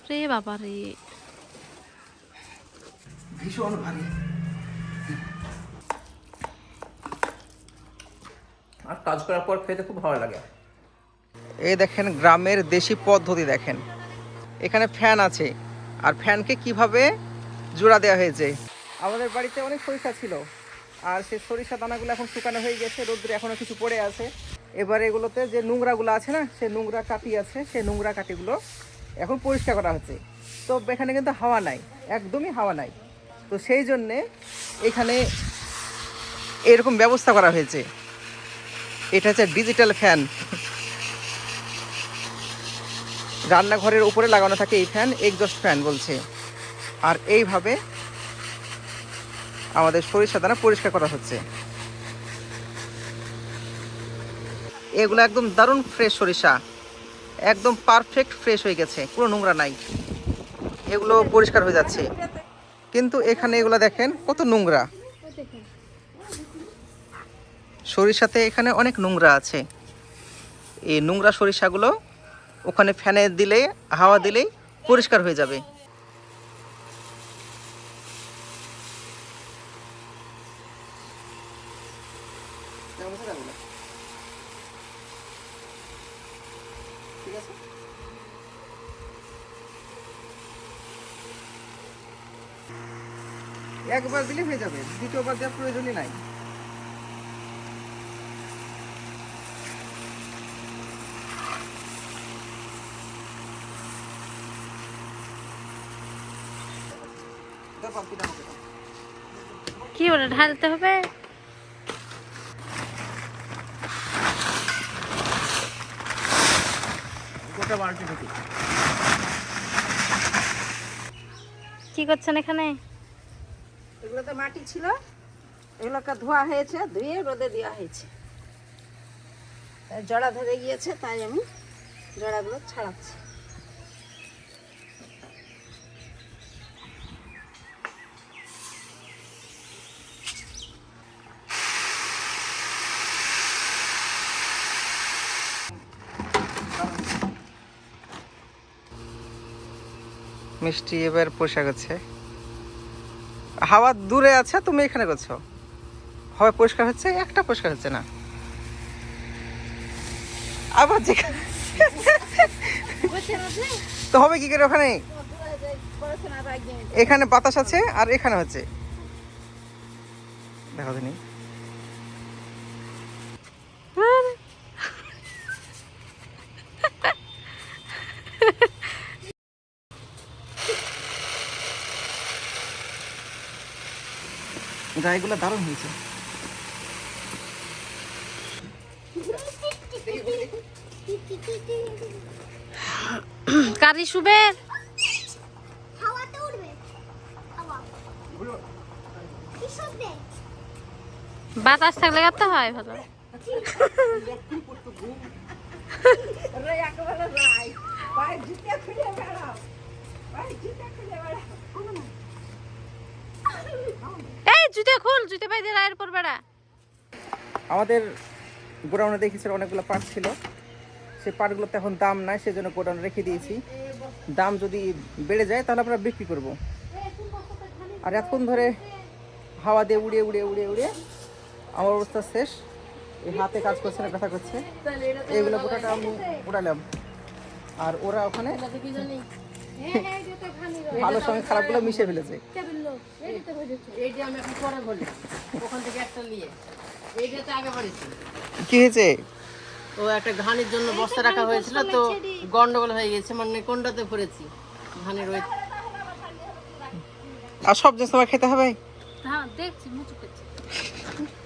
রে বাবা রে, ভীষণ ভারী। আর কাজ করার পর খেতে খুব ভালো লাগে। এই দেখেন গ্রামের দেশি পদ্ধতি দেখেন, এখানে ফ্যান আছে আর ফ্যানকে কিভাবে জোড়া দেওয়া হয়েছে। আমাদের বাড়িতে অনেক সরিষা ছিল, আর সেই সরিষা দানাগুলো এখন শুকানো হয়ে গেছে, রোদ্রে এখনো কিছু পড়ে আছে। এবার এগুলোতে যে নোংরাগুলো আছে না, সেই নোংরা কাঠি আছে, সেই নোংরা কাঠিগুলো এখন পরিষ্কার করা হচ্ছে। তো এখানে কিন্তু হাওয়া নাই, একদমই হাওয়া নাই। তো সেই জন্যে এখানে এরকম ব্যবস্থা করা হয়েছে। এটা হচ্ছে ডিজিটাল ফ্যান, রান্নাঘরের উপরে লাগানো থাকে এই ফ্যান, এক্সস্ট ফ্যান বলছে। আর এইভাবে আমাদের সরিষা দানা পরিষ্কার করা হচ্ছে। এগুলো একদম দারুণ ফ্রেশ সরিষা, একদম পারফেক্ট ফ্রেশ হয়ে গেছে, কোনো নোংরা নাই, এগুলো পরিষ্কার হয়ে যাচ্ছে। কিন্তু এখানে এগুলো দেখেন কত নোংরা, সরিষাতে এখানে অনেক নোংরা আছে। এই নোংরা সরিষাগুলো ওখানে ফ্যানে দিলে, হাওয়া দিলেই পরিষ্কার হয়ে যাবে। একবার দিলে হয়ে যাবে, দ্বিতীয়বার দেওয়ার প্রয়োজনই নাই। কি ওটা ঢালতে হবে? গোটা বালতি ঢুকি। কি করছেন এখানে? এগুলো তো মাটি ছিল, এগুলোকে ধোয়া হয়েছে, ধুয়ে রোদে দেওয়া হয়েছে। জড়া ধরে গিয়েছে, তাই আমি জড়াগুলো ছাড়াচ্ছি। মিষ্টি এবার পোশাক আছে, হাওয়া দূরে আছে, তুমি এখানে করছো। হাওয়া পরিষ্কার হচ্ছে, একটা পরিষ্কার হচ্ছে না। আবার যেখানে তো হবে কি করে ওখানে? এখানে বাতাস আছে আর এখানে হচ্ছে, দেখো দিনি। গায়েগুলো দারুণ হয়েছে। কারি সুবের বাতাস থাকলে করতে হয় ভালো। এই জুতে খুল, জুতে পাই দিয়ে রায়ের পর বেড়া। আমাদের গোডাউনে দেখেছিল অনেকগুলো পাট ছিল, সেই পাটগুলোতে এখন দাম নাই, সেজন্য গোডাউনে রেখে দিয়েছি। দাম যদি বেড়ে যায় তাহলে আমরা বিক্রি করব। আর এতক্ষণ ধরে হাওয়া দিয়ে উড়িয়ে উড়িয়ে উড়িয়ে উড়িয়ে আমার অবস্থা শেষ। এই হাতে কাজ করছে না, ব্যথা করছে। এইগুলো গোটাটা আমি উড়ালাম, আর ওরা ওখানে ভালো সময় খারাপগুলো মিশে ফেলেছে। কি হয়েছে? ও একটা ধানের জন্য বস্তা রাখা হয়েছিল, তো গন্ডগোল হয়ে গেছে, মানে কোনটাতে পড়েছি ধানের ওই। আর সব যে সময় খেতে হবে। হ্যাঁ দেখছি, মুচু করছি।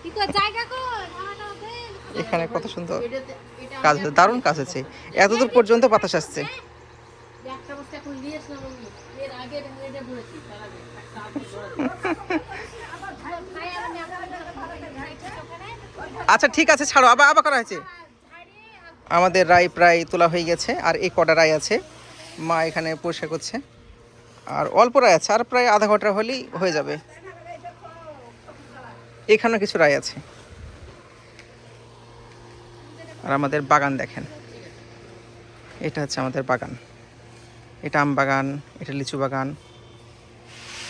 কি কর জায়গা কর, আমাটা দে। এখানে কত সুন্দর কাজ হচ্ছে, দারুণ কাজ হচ্ছে। এতদূর পর্যন্ত বাতাস আসছে। একটা বস্তা এখন নিয়েছিলাম আমি, এর আগে এটা পড়েছি, তার আগে একটা আচ্ছা ঠিক আছে, ছাড়ো, আবার আবার করা হয়েছে। আমাদের রায় প্রায় তোলা হয়ে গেছে, আর এই কটা রায় আছে, মা এখানে পরিষ্কার করছে। আর অল্প রায় আছে, আর প্রায় আধা ঘন্টা হলেই হয়ে যাবে। এখানেও কিছু রায় আছে। আর আমাদের বাগান দেখেন। এটা হচ্ছে আমাদের বাগান, এটা আম বাগান, এটা লিচু বাগান।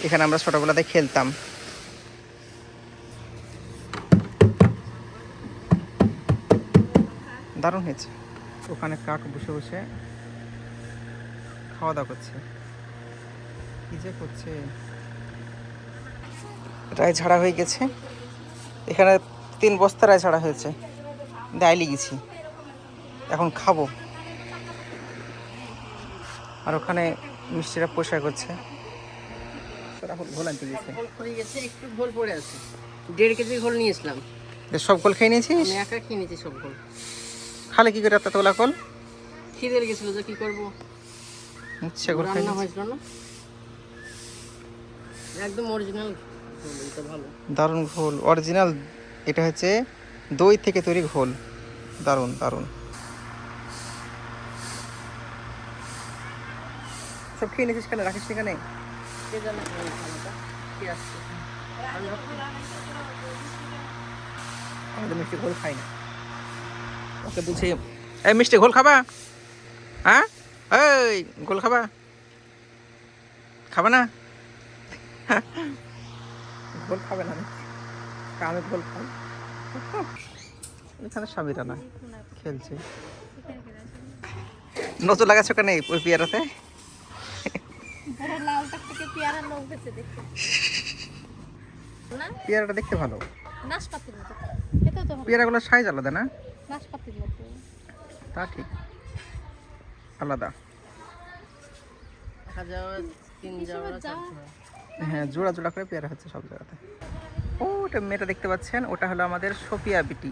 এখানে আমরা ছোটবেলাতে খেলতাম। দারুণ হয়েছে। ওখানে কাক বসে বসে খাওয়া দাওয়া করছে, কি যে করছে। রায় ঝাড়া হয়ে গেছে, এখানে 3 বস্তা রায় ঝাড়া হয়েছে, ডাইলি গেছি, এখন খাবো। আর ওখানে মিষ্টিরা পোষা করছে। ঘোল আনতে দিয়েছে, ঘোল পড়ে গেছে, একটু ঘোল পড়ে আছে। 1.5 কেজি ঘোল নিয়েছিলাম। সব গোল খেয়ে নিয়েছিস? আমি একা খেয়ে নিয়েছি সব ঘোল। খালে কি করে এতগুলা গোল? খিদে লেগেছিল যে কি করবো, আচ্ছা, গোল রান্না হয়েছিল না। একদম অরিজিনাল ঘোল, এটা ভালো, দারুণ ঘোল, অরিজিনাল। এটা হচ্ছে দই থেকে তৈরি ঘোল, দারুণ দারুণ। সব খেয়ে নিয়েছিস কেন, রাখিস সেখানে? কে জানে খানাটা কি আসছে। আমাদের মিষ্টি ঘোল খাই না, ওকে বুঝি। এই মিষ্টি ঘোল খাবা? হ্যাঁ, এই ঘোল খাবা? খাবে না? ঘোল খাবে না, আমি ঘোল খাই। এখানে সাবিরা না খেলছে। নজর লাগাচ্ছ কেন ওই পেয়ারাতে? পেয়ারাটা দেখতে ভালো, পেয়ারাগুলো সাইজ আলাদা না? তা ঠিক, আলাদা। হ্যাঁ, জোড়া জোড়া করে পেয়ারা হচ্ছে সব জায়গাতে। ওটা মেয়েটা দেখতে পাচ্ছেন, ওটা হলো আমাদের সোফিয়া বিটি।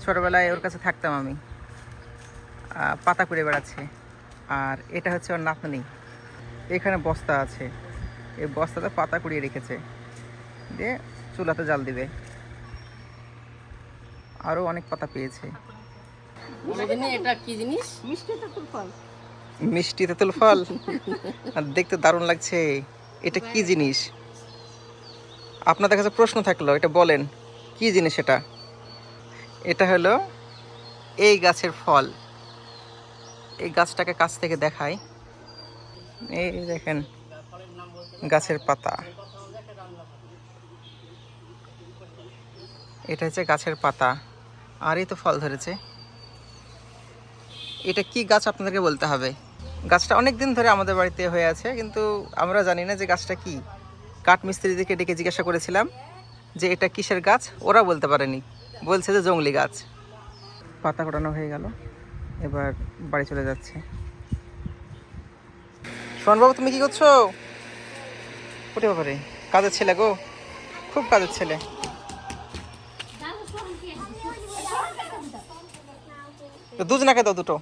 ছোটবেলায় ওর কাছে থাকতাম আমি, পাতা করে বেড়াচ্ছে। আর এটা হচ্ছে ওর নাতনি। এখানে বস্তা আছে, এই বস্তাতে পাতা কুড়িয়ে রেখেছে, দিয়ে চুলাতে জাল দিবে। আরও অনেক পাতা পেয়েছে। এটা কি জিনিস? মিষ্টি তেঁতুল ফল, আর দেখতে দারুণ লাগছে। এটা কি জিনিস? আপনাদের কাছে প্রশ্ন থাকলো, এটা বলেন কি জিনিস এটা? এটা হলো এই গাছের ফল। এই গাছটাকে কাছ থেকে দেখাই, এই দেখেন গাছের পাতা। এটা হচ্ছে গাছের পাতা, আর এই তো ফল ধরেছে। এটা কি গাছ আপনাদেরকে বলতে হবে। গাছটা অনেক দিন ধরে আমাদের বাড়িতে হয়ে আছে, কিন্তু আমরা জানি না যে গাছটা কি। কাঠ মিস্ত্রিদেরকে ডেকে জিজ্ঞাসা করেছিলাম যে এটা কিসের গাছ, ওরা বলতে পারেনি, বলছে যে জংলি গাছ। পাতা কোটানো হয়ে গেল, এবার বাড়ি চলে যাচ্ছে। শোনবাবু, তুমি কি করছো? উঠে বাবারে, কাজের ছেলে গো, খুব কাজের ছেলে। দুধ না খেতে দুটো।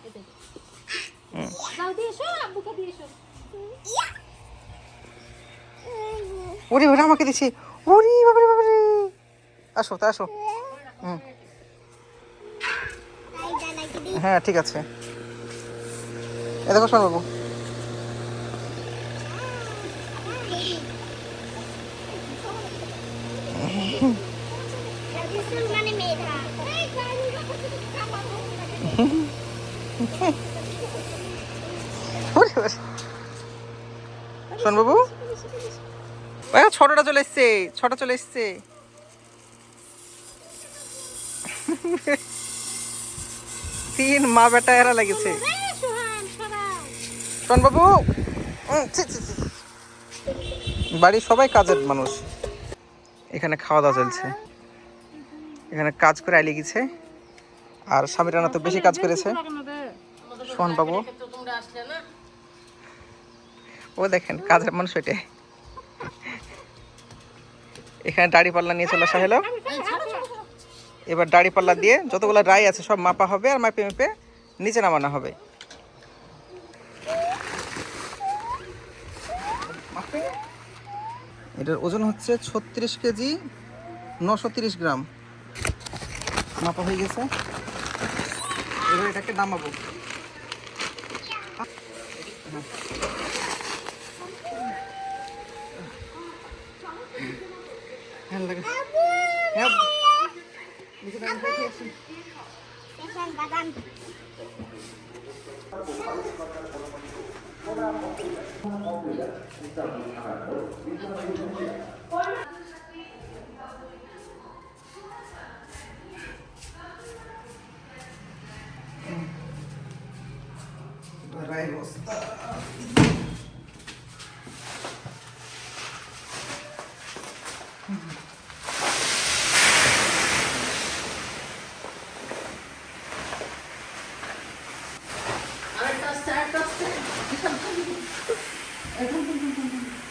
ওরে বাবা, আমাকে দিছি। ওরে বাবারে বাবারে, আসো তা আসো। হ্যাঁ ঠিক আছে। এ দেখো শোনবাবু, শোনবাবু, ছোটটা চলে এসছে, ছোট চলে এসছে। তিন মা বেটা এরা লেগেছে। শোনবাবু, বাড়ির সবাই কাজের মানুষ। এখানে খাওয়া দাওয়া চলছে, এখানে কাজ করে আইলে গেছে। আর স্বামী রান্না তো বেশি কাজ করেছে শোনবাবু। ও দেখেন কাজের মানুষ ওইটাই। এখানে দাড়ি পাল্লা নিয়ে চলে আসা হলো। এবার দাড়ি পাল্লা দিয়ে যতগুলো রাই আছে সব মাপা হবে, আর মাপে মেপে নিচে নামানো হবে। এটার ওজন হচ্ছে 36 কেজি 930 গ্রাম। মাপা হয়ে গেছে, এবার এটাকে নামাবো।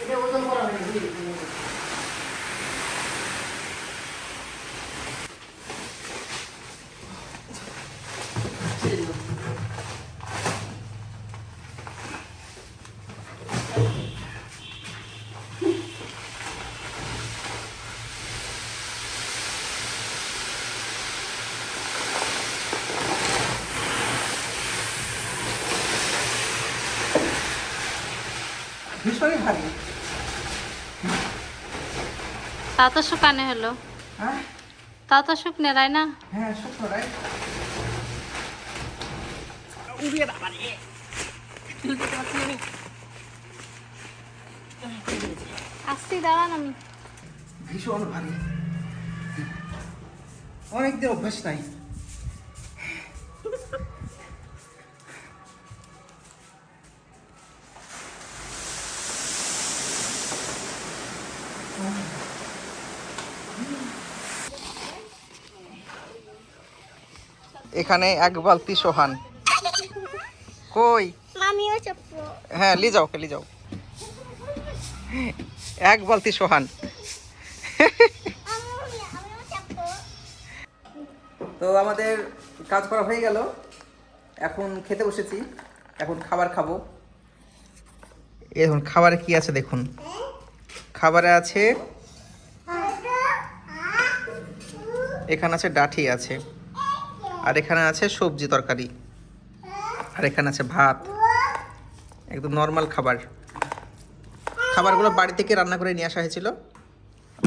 এটা ওজন করা হয়নি। ভীষণই ভারী। তা তো শুকানে হলো, হ্যাঁ তা তো শুকনে রায় না। হ্যাঁ শুকনো রাই। আসছি, দাঁড়ান আমি। ভীষণ ভারী, অনেকদিন অভ্যাস নাই। এখানে 1 বালতি সোহান। কই মামিও চাপবো। হ্যাঁ লি যাও, লি যাও। 1 বালতি সোহান। তো আমাদের কাজ করা হয়ে গেল, এখন খেতে বসেছি, এখন খাবার খাবো। এখন খাবারে কি আছে দেখুন, খাবারে আছে এখানে আছে ডাঁটি আছে, আর এখানে আছে সবজি তরকারি, আর এখানে আছে ভাত, একদম নর্মাল খাবার। খাবারগুলো বাড়ি থেকে রান্না করে নিয়ে আসা হয়েছিল,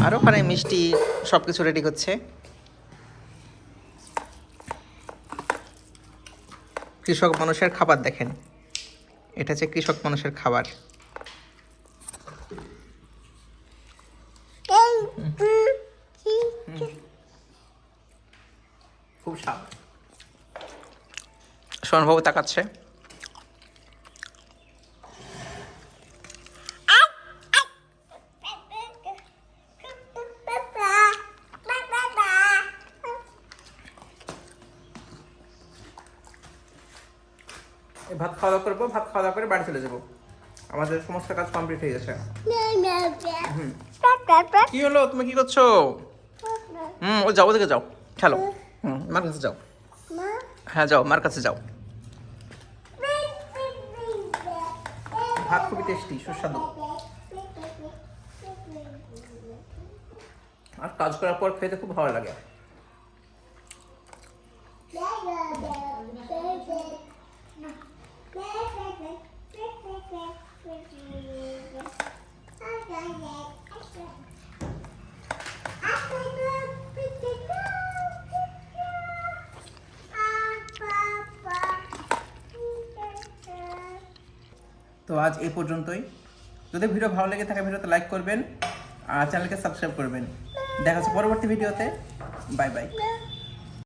আর ওখানে মিষ্টি সব কিছু রেডি হচ্ছে। কৃষক মানুষের খাবার দেখেন, এটা হচ্ছে কৃষক মানুষের খাবার। খুব স্বাদ। সোনবাবু তাকাচ্ছে। ভাত খাওয়া দাওয়া করবো, ভাত খাওয়া দাওয়া করে বাড়ি চলে যাবো। আমাদের সমস্ত কাজ কমপ্লিট হয়ে গেছে। কি হলো, তুমি কি করছো? ও যাও, ওদিকে যাও, খেলো। মার কাছে যাও। হ্যাঁ যাও, মার কাছে যাও। ভাত খুবই টেস্টি, সুস্বাদু। আর কাজ করার পর খেতে খুব ভালো লাগে। তো আজ এই পর্যন্তই। যদি ভিডিও ভালো লেগে থাকে ভিডিওতে লাইক করবেন আর চ্যানেলকে সাবস্ক্রাইব করবেন। দেখা হচ্ছে পরবর্তী ভিডিওতে। Bye bye.